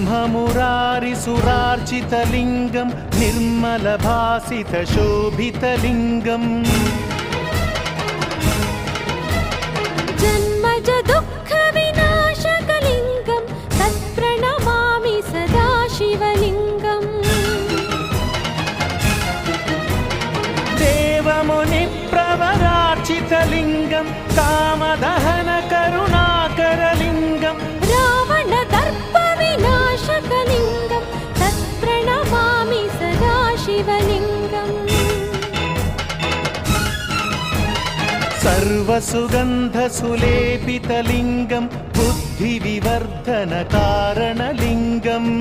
ब्रह्ममुरारिसुरार्चितलिङ्गं निर्मलभासितशोभितलिङ्गम् जन्मज दुःखविनाशकलिङ्गं तत्प्रणमामि सदा शिवलिङ्गम् देवमुनिप्रवरार्चितलिङ्गं कामदहनकरुणाकरलिङ्गम् रावणदर्पविनाशकलिङ्गं तत्प्रणमामि सदा शिवलिङ्गम् सर्वसुगन्धसुलेपितलिङ्गं बुद्धिविवर्धनकारणलिङ्गम्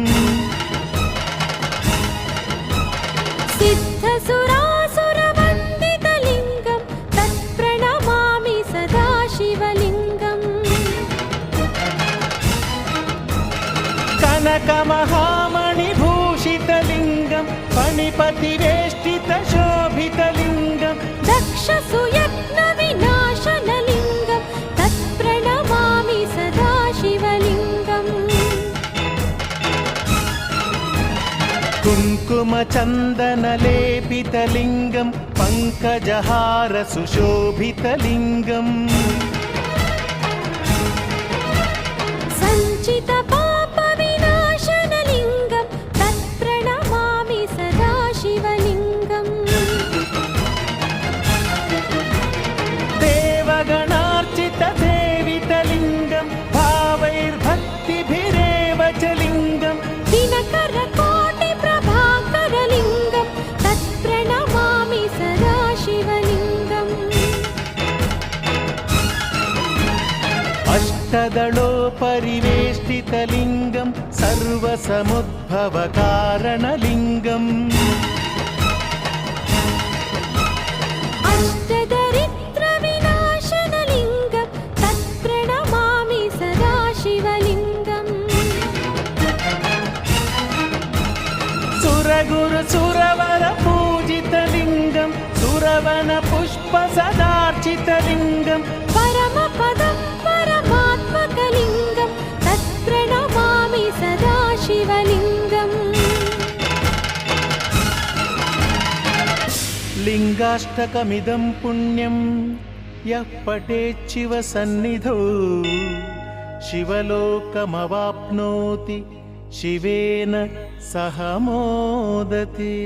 सिद्धसुरासुरवन्दितलिङ्गं तत्प्रणमामि सदा शिवलिङ्गम् कनकमहामणिभूषितलिङ्गं फणिपतिवेष्टितशोभितलिङ्गं दक्षसुयत्नविनाशनलिङ्गं तत्प्रणमामि सदा शिवलिङ्गम् कुङ्कुमचन्दनलेपितलिङ्गं पङ्कजहारसुशोभितलिङ्गम् सञ्चितपापविनाशनलिङ्गं तत्प्रणमामि सदा शिवलिङ्गम् देवगणार्चितसेवितलिङ्गं भावैर्भक्तिभिरेव च लिङ्गम् दिनकरकोटिप्रभाकरलिङ्गं तत्प्रणमामि सदा शिवलिङ्गम् अष्टदलोपरिवेष्टितलिङ्गं सर्वसमुद्भवकारणलिङ्गम् अष्टदरिद्रविनाशनलिङ्गं तत्प्रणमामि सदा शिवलिङ्गम् सुरगुरुसुरवरपूजितलिङ्गं सुरवनपुष्पसदार्चितलिङ्गं परमपदं परमात्मकलिङ्गं तत्प्रणमामि सदा शिवलिङ्गम् लिङ्गाष्टकमिदं पुण्यं यः पठेच्छिव सन्निधौ शिवलोकमवाप्नोति शिवेन सह मोदते।